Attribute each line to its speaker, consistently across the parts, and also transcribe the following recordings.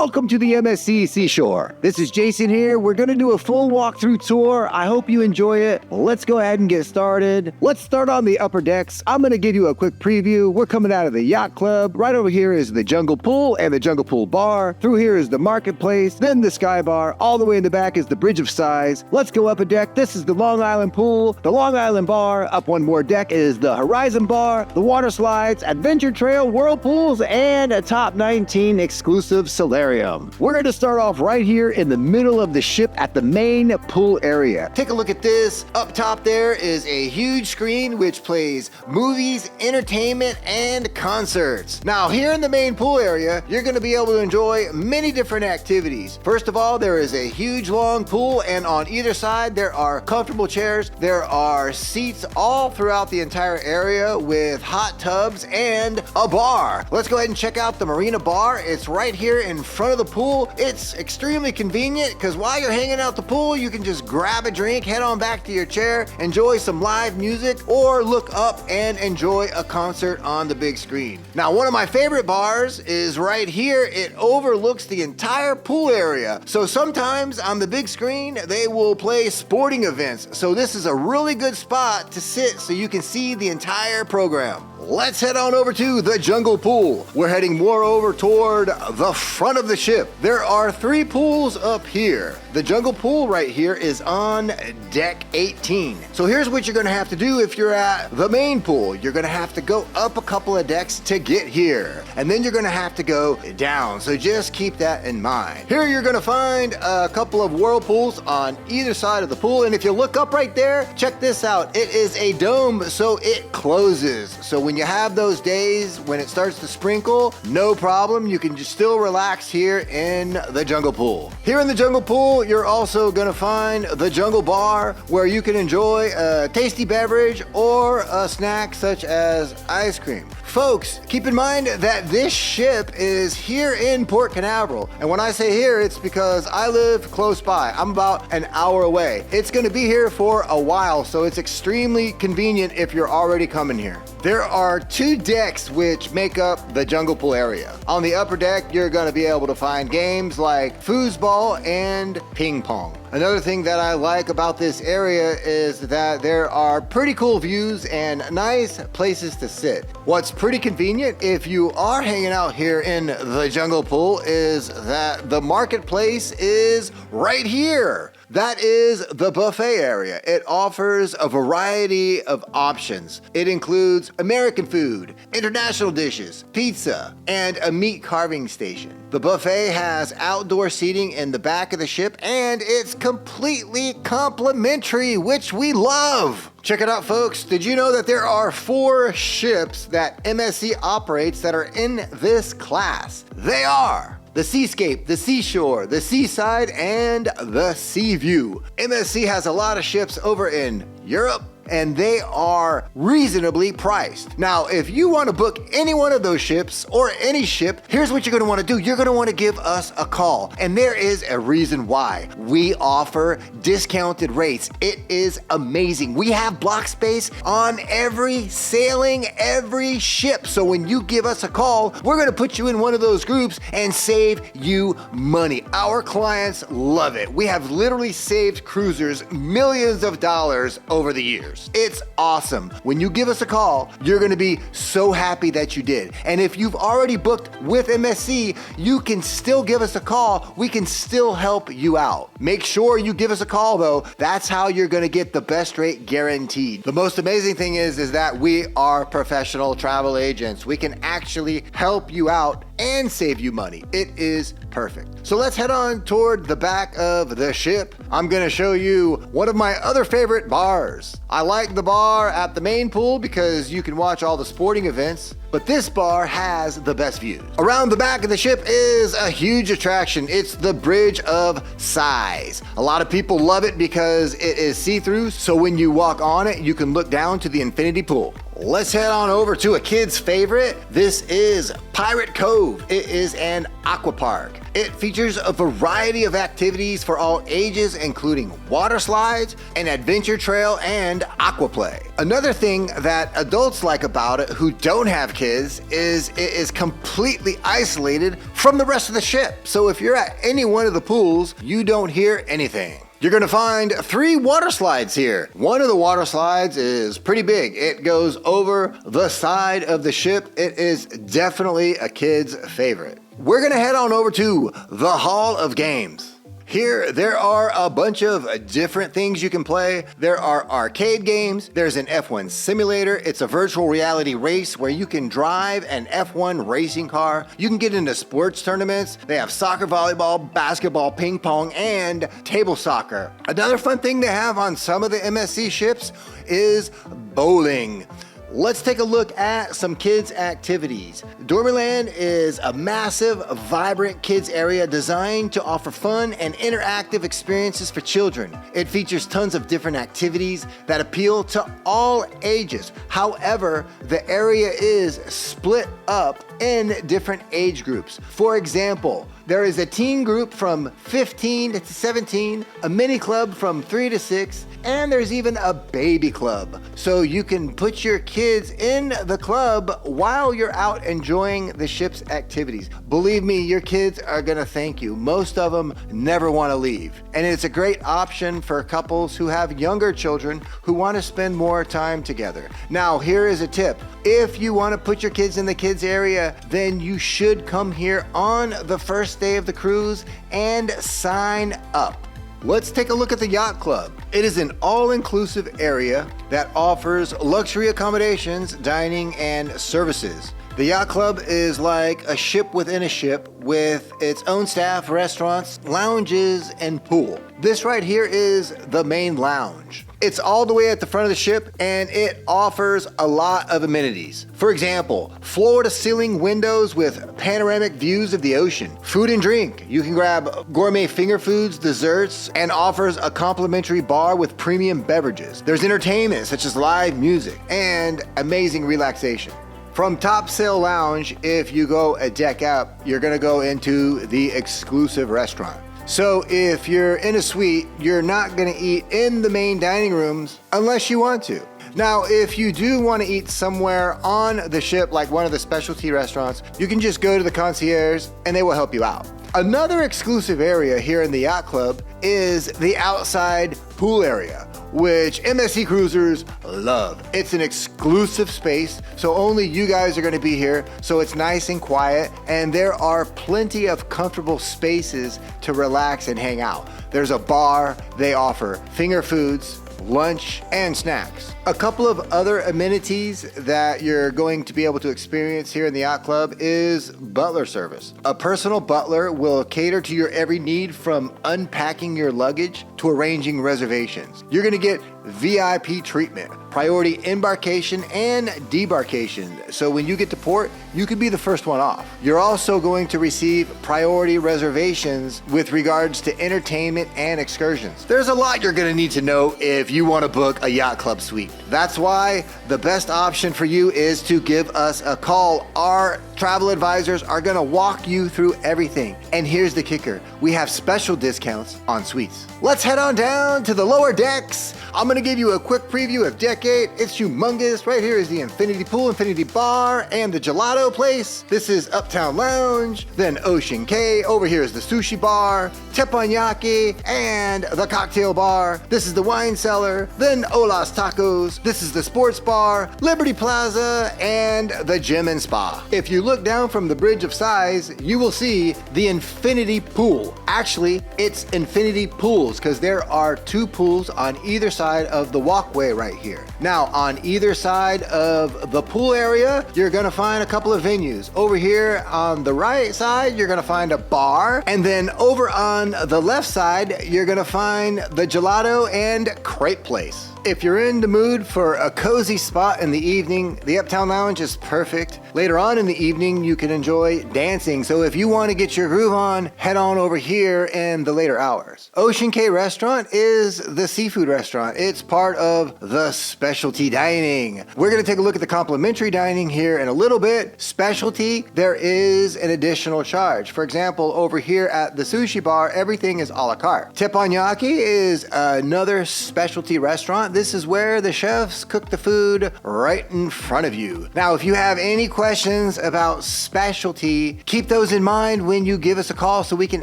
Speaker 1: Welcome to the MSC Seashore. This is Jason here. We're going to do a full walkthrough tour. I hope you enjoy it. Let's go ahead and get started. Let's start on the upper decks. I'm going to give you a quick preview. We're coming out of the Yacht Club. Right over here is the Jungle Pool and the Jungle Pool Bar. Through here is the Marketplace, then the Sky Bar. All the way in the back is the Bridge of Sighs. Let's go up a deck. This is the Long Island Pool, the Long Island Bar. Up one more deck is the Horizon Bar, the Water Slides, Adventure Trail, Whirlpools, and a Top 19 exclusive solarium. We're going to start off right here in the middle of the ship at the main pool area. Take a look at this. Up top there is a huge screen which plays movies, entertainment, and concerts. Now here in the main pool area, you're going to be able to enjoy many different activities. First of all, there is a huge long pool, and on either side there are comfortable chairs. There are seats all throughout the entire area with hot tubs and a bar. Let's go ahead and check out the Marina Bar. It's right here in front of the pool. It's extremely convenient because while you're hanging out the pool, you can just grab a drink, head on back to your chair, enjoy some live music, or look up and enjoy a concert on the big screen. Now, one of my favorite bars is right here. It overlooks the entire pool area. So sometimes on the big screen, they will play sporting events. So this is a really good spot to sit so you can see the entire program. Let's head on over to the Jungle Pool. We're heading more over toward the front of the ship. There are 3 pools up here. The Jungle Pool right here is on deck 18. So here's what you're gonna have to do if you're at the main pool. You're gonna have to go up a couple of decks to get here. And then you're gonna have to go down. So just keep that in mind. Here you're gonna find a couple of whirlpools on either side of the pool. And if you look up right there, check this out. It is a dome, so it closes. So when you have those days when it starts to sprinkle, no problem. You can just still relax here in the Jungle Pool. Here in the Jungle Pool, you're also gonna find the Jungle Bar, where you can enjoy a tasty beverage or a snack such as ice cream. Folks, keep in mind that this ship is here in Port Canaveral. And when I say here, it's because I live close by. I'm about an hour away. It's gonna be here for a while, so it's extremely convenient if you're already coming here. There are 2 decks which make up the Jungle Pool area. On the upper deck, you're gonna be able to find games like foosball and ping pong. Another thing that I like about this area is that there are pretty cool views and nice places to sit. What's pretty convenient if you are hanging out here in the Jungle Pool is that the Marketplace is right here. That is the buffet area. It offers a variety of options. It includes American food, international dishes, pizza, and a meat carving station. The buffet has outdoor seating in the back of the ship, and it's completely complimentary, which we love. Check it out, folks. Did you know that there are 4 ships that MSC operates that are in this class? They are the Seascape, the Seashore, the Seaside, and the Seaview. MSC has a lot of ships over in Europe, and they are reasonably priced. Now, if you want to book any one of those ships or any ship, here's what you're going to want to do. You're going to want to give us a call. And there is a reason why. We offer discounted rates. It is amazing. We have block space on every sailing, every ship. So when you give us a call, we're going to put you in one of those groups and save you money. Our clients love it. We have literally saved cruisers millions of dollars over the years. It's awesome. When you give us a call, you're going to be so happy that you did. And if you've already booked with MSC, you can still give us a call. We can still help you out. Make sure you give us a call though. That's how you're going to get the best rate guaranteed. The most amazing thing is that we are professional travel agents. We can actually help you out and save you money. It is perfect. So let's head on toward the back of the ship. I'm going to show you one of my other favorite bars. I like the bar at the main pool because you can watch all the sporting events, but this bar has the best views. Around the back of the ship is a huge attraction. It's the Bridge of Sighs. A lot of people love it because it is see-through, so when you walk on it, you can look down to the infinity pool. Let's head on over to a kid's favorite. This is Pirate Cove. It is an aqua park. It features a variety of activities for all ages, including water slides, an adventure trail, and aqua play. Another thing that adults like about it who don't have kids is it is completely isolated from the rest of the ship. So if you're at any one of the pools, you don't hear anything. You're gonna find 3 water slides here. One of the water slides is pretty big. It goes over the side of the ship. It is definitely a kid's favorite. We're gonna head on over to the Hall of Games. Here, there are a bunch of different things you can play. There are arcade games. There's an F1 simulator. It's a virtual reality race where you can drive an F1 racing car. You can get into sports tournaments. They have soccer, volleyball, basketball, ping pong, and table soccer. Another fun thing they have on some of the MSC ships is bowling. Let's take a look at some kids' activities. Doremi Land is a massive, vibrant kids area designed to offer fun and interactive experiences for children. It features tons of different activities that appeal to all ages. However, the area is split up in different age groups. For example, there is a teen group from 15 to 17, a mini club from 3 to 6, and there's even a baby club. So you can put your kids in the club while you're out enjoying the ship's activities. Believe me, your kids are gonna thank you. Most of them never wanna leave. And it's a great option for couples who have younger children who wanna spend more time together. Now, here is a tip. If you wanna put your kids in the kids area, then you should come here on the first day of the cruise and sign up. Let's take a look at the Yacht Club. It is an all-inclusive area that offers luxury accommodations, dining, and services. The Yacht Club is like a ship within a ship with its own staff, restaurants, lounges, and pool. This right here is the main lounge. It's all the way at the front of the ship and it offers a lot of amenities. For example, floor-to-ceiling windows with panoramic views of the ocean. Food and drink. You can grab gourmet finger foods, desserts, and offers a complimentary bar with premium beverages. There's entertainment such as live music and amazing relaxation. From Top Sail Lounge, if you go a deck up, you're gonna go into the exclusive restaurant. So if you're in a suite, you're not gonna eat in the main dining rooms unless you want to. Now, if you do want to eat somewhere on the ship, like one of the specialty restaurants, you can just go to the concierge and they will help you out. Another exclusive area here in the Yacht Club is the outside pool area, which MSC cruisers love. It's an exclusive space, so only you guys are gonna be here, so it's nice and quiet, and there are plenty of comfortable spaces to relax and hang out. There's a bar, they offer finger foods, lunch, and snacks. A couple of other amenities that you're going to be able to experience here in the Yacht Club is butler service. A personal butler will cater to your every need, from unpacking your luggage to arranging reservations. You're gonna get VIP treatment, priority embarkation and debarkation. So when you get to port, you could be the first one off. You're also going to receive priority reservations with regards to entertainment and excursions. There's a lot you're gonna need to know if you wanna book a Yacht Club suite. That's why the best option for you is to give us a call. Our travel advisors are gonna walk you through everything. And here's the kicker, we have special discounts on suites. Let's head on down to the lower decks. I'm gonna give you a quick preview of Deck 8. It's humongous. Right here is the infinity pool, infinity bar, and the gelato place. This is Uptown Lounge, then Ocean K. Over here is the sushi bar, teppanyaki, and the cocktail bar. This is the wine cellar, then Ola's Tacos. This is the sports bar, Liberty Plaza, and the gym and spa. If you look down from the bridge of size, you will see the infinity pool. Actually, it's infinity pools because there are 2 pools on either side of the walkway right here. Now, on either side of the pool area, you're gonna find a couple of venues. Over here on the right side, you're gonna find a bar, and then over on the left side, you're gonna find the gelato and crepe place. If you're in the mood for a cozy spot in the evening, the Uptown Lounge is perfect. Later on in the evening, you can enjoy dancing. So if you want to get your groove on, head on over here in the later hours. Ocean K Restaurant is the seafood restaurant. It's part of the special specialty dining. We're gonna take a look at the complimentary dining here in a little bit. Specialty, there is an additional charge. For example, over here at the sushi bar, everything is a la carte. Teppanyaki is another specialty restaurant. This is where the chefs cook the food right in front of you. Now, if you have any questions about specialty, keep those in mind when you give us a call so we can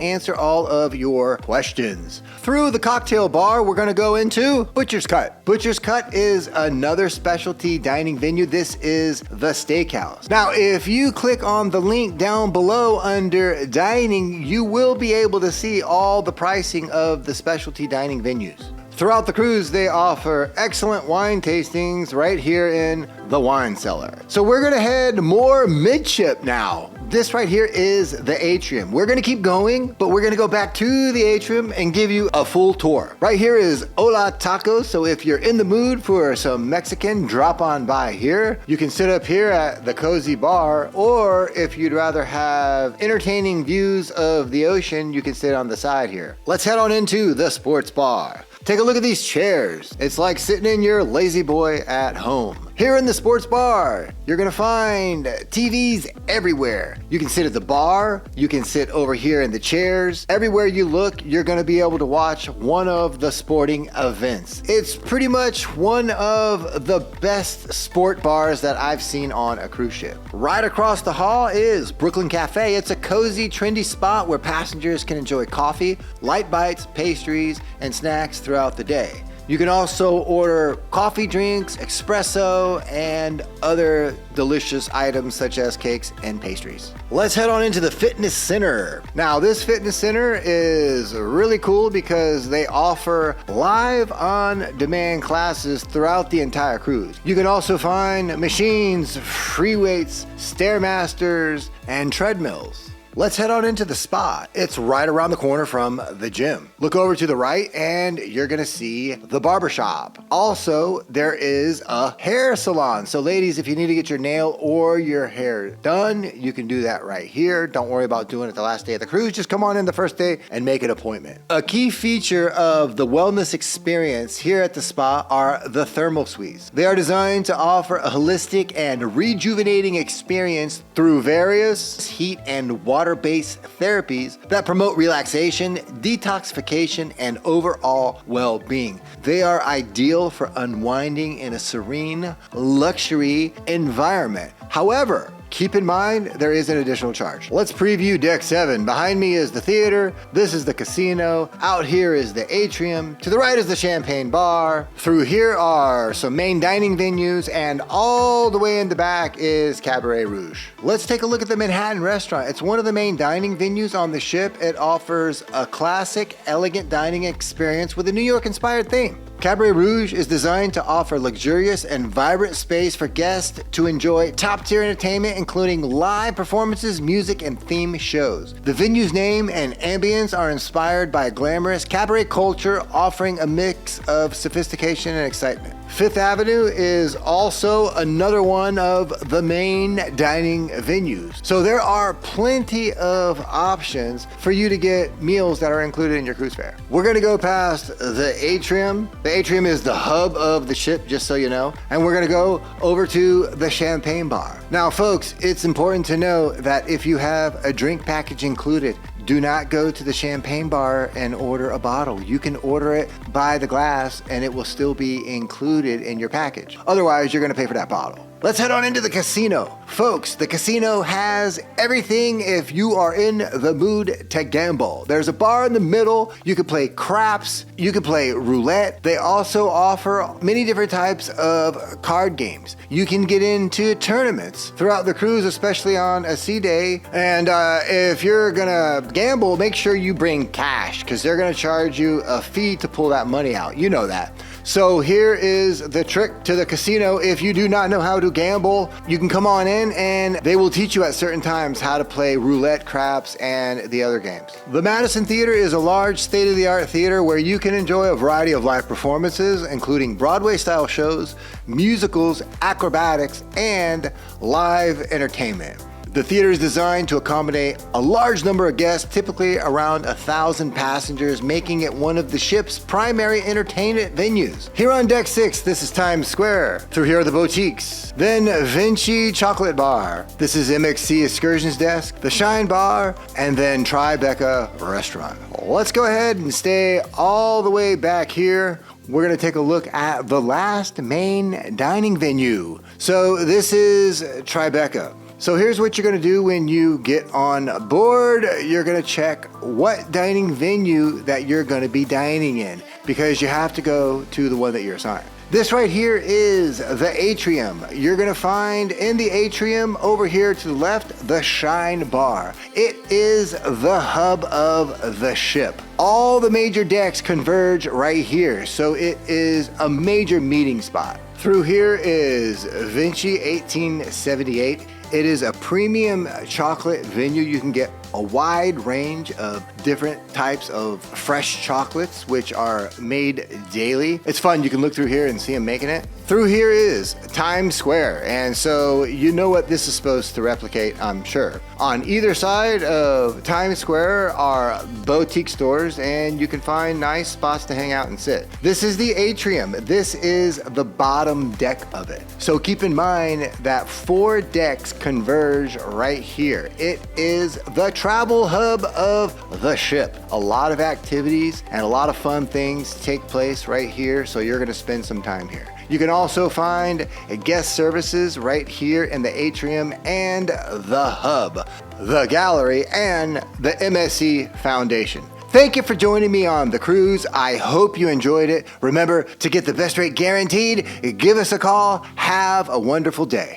Speaker 1: answer all of your questions. Through the cocktail bar, we're gonna go into Butcher's Cut. Butcher's Cut is another specialty dining venue. This is the steakhouse. Now, if you click on the link down below under dining, you will be able to see all the pricing of the specialty dining venues. Throughout the cruise, they offer excellent wine tastings right here in the wine cellar. So we're gonna head more midship now. This right here is the atrium. We're gonna keep going, but we're gonna go back to the atrium and give you a full tour. Right here is Hola Tacos, so if you're in the mood for some Mexican, drop on by here. You can sit up here at the cozy bar, or if you'd rather have entertaining views of the ocean, you can sit on the side here. Let's head on into the sports bar. Take a look at these chairs. It's like sitting in your lazy boy at home. Here in the sports bar, you're gonna find TVs everywhere. You can sit at the bar, you can sit over here in the chairs. Everywhere you look, you're gonna be able to watch one of the sporting events. It's pretty much one of the best sport bars that I've seen on a cruise ship. Right across the hall is Brooklyn Cafe. It's a cozy, trendy spot where passengers can enjoy coffee, light bites, pastries, and snacks throughout the day. You can also order coffee drinks, espresso, and other delicious items such as cakes and pastries. Let's head on into the fitness center. Now, this fitness center is really cool because they offer live on-demand classes throughout the entire cruise. You can also find machines, free weights, Stairmasters, and treadmills. Let's head on into the spa. It's right around the corner from the gym. Look over to the right and you're gonna see the barbershop. Also, there is a hair salon. So ladies, if you need to get your nail or your hair done, you can do that right here. Don't worry about doing it the last day of the cruise. Just come on in the first day and make an appointment. A key feature of the wellness experience here at the spa are the thermal suites. They are designed to offer a holistic and rejuvenating experience through various heat and water-based therapies that promote relaxation, detoxification, and overall well-being. They are ideal for unwinding in a serene, luxury environment. However, keep in mind, there is an additional charge. Let's preview Deck 7. Behind me is the theater. This is the casino. Out here is the atrium. To the right is the champagne bar. Through here are some main dining venues, and all the way in the back is Cabaret Rouge. Let's take a look at the Manhattan restaurant. It's one of the main dining venues on the ship. It offers a classic, elegant dining experience with a New York-inspired theme. Cabaret Rouge is designed to offer luxurious and vibrant space for guests to enjoy top-tier entertainment, including live performances, music, and theme shows. The venue's name and ambience are inspired by glamorous cabaret culture, offering a mix of sophistication and excitement. Fifth Avenue is also another one of the main dining venues. So there are plenty of options for you to get meals that are included in your cruise fare. We're gonna go past the atrium. The atrium is the hub of the ship, just so you know. And we're gonna go over to the champagne bar. Now, folks, it's important to know that if you have a drink package included, do not go to the champagne bar and order a bottle. You can order it by the glass and it will still be included in your package. Otherwise, you're gonna pay for that bottle. Let's head on into the casino. Folks, the casino has everything if you are in the mood to gamble. There's a bar in the middle. You can play craps. You can play roulette. They also offer many different types of card games. You can get into tournaments throughout the cruise, especially on a sea day. And if you're gonna gamble, make sure you bring cash because they're gonna charge you a fee to pull that money out. You know that. So here is the trick to the casino. If you do not know how to gamble, you can come on in and they will teach you at certain times how to play roulette, craps, and the other games. The Madison Theater is a large state-of-the-art theater where you can enjoy a variety of live performances, including Broadway-style shows, musicals, acrobatics, and live entertainment. The theater is designed to accommodate a large number of guests, typically around 1,000 passengers, making it one of the ship's primary entertainment venues. Here on Deck 6, this is Times Square. Through here are the boutiques. Then Vinci Chocolate Bar. This is MSC Excursions Desk, the Shine Bar, and then Tribeca Restaurant. Let's go ahead and stay all the way back here. We're going to take a look at the last main dining venue. So this is Tribeca. So here's what you're going to do when you get on board. You're going to check what dining venue that you're going to be dining in, because you have to go to the one that you're assigned. This right here is the atrium. You're gonna find in the atrium over here to the left, the Shine Bar. It is the hub of the ship. All the major decks converge right here, so it is a major meeting spot. Through here is Vinci 1878. It is a premium chocolate venue. You can get a wide range of different types of fresh chocolates, which are made daily. It's fun. You can look through here and see them making it. Through here is Times Square, and so you know what this is supposed to replicate, I'm sure. On either side of Times Square are boutique stores, and you can find nice spots to hang out and sit. This is the atrium. This is the bottom deck of it. So keep in mind that 4 decks converge right here. It is the travel hub of the ship. A lot of activities and a lot of fun things take place right here, so you're gonna spend some time here. You can also find guest services right here in the atrium and the hub, the gallery, and the MSC Foundation. Thank you for joining me on the cruise. I hope you enjoyed it. Remember, to get the best rate guaranteed, give us a call. Have a wonderful day.